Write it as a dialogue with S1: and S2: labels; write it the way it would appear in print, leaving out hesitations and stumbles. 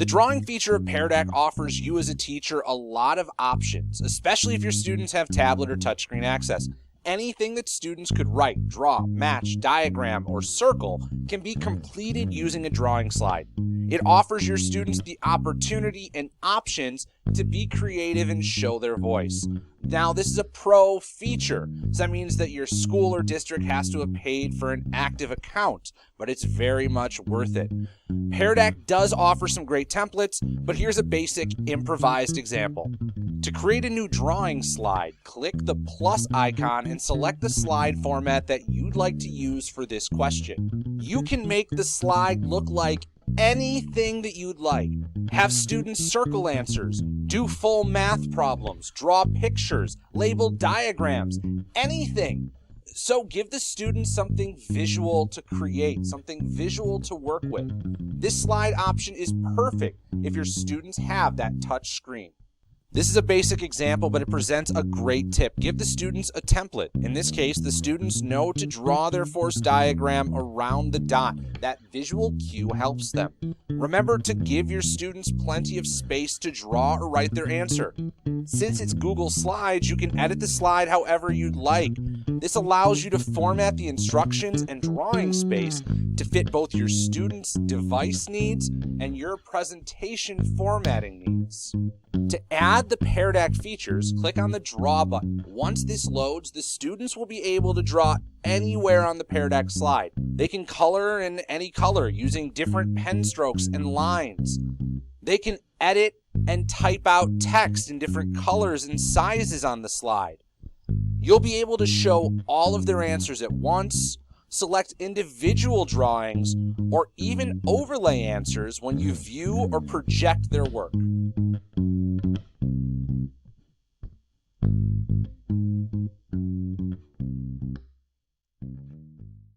S1: The drawing feature of Pear offers you as a teacher a lot of options, especially if your students have tablet or touchscreen access. Anything that students could write, draw, match, diagram, or circle can be completed using a drawing slide. It offers your students the opportunity and options to be creative and show their voice. Now, this is a pro feature, so that means that your school or district has to have paid for an active account, but it's very much worth it. Pear does offer some great templates, but here's a basic improvised example. To create a new drawing slide, click the plus icon and select the slide format that you'd like to use for this question. You can make the slide look like anything that you'd like. Have students circle answers, do full math problems, draw pictures, label diagrams, anything. So give the students something visual to create, something visual to work with. This slide option is perfect if your students have that touch screen. This is a basic example, but it presents a great tip. Give the students a template. In this case, the students know to draw their force diagram around the dot. That visual cue helps them. Remember to give your students plenty of space to draw or write their answer. Since it's Google Slides, you can edit the slide however you'd like. This allows you to format the instructions and drawing space to fit both your students' device needs and your presentation formatting needs. To add the Pear features, click on the Draw button. Once this loads, the students will be able to draw anywhere on the Pear slide. They can color in any color using different pen strokes and lines. They can edit and type out text in different colors and sizes on the slide. You'll be able to show all of their answers at once, select individual drawings, or even overlay answers when you view or project their work.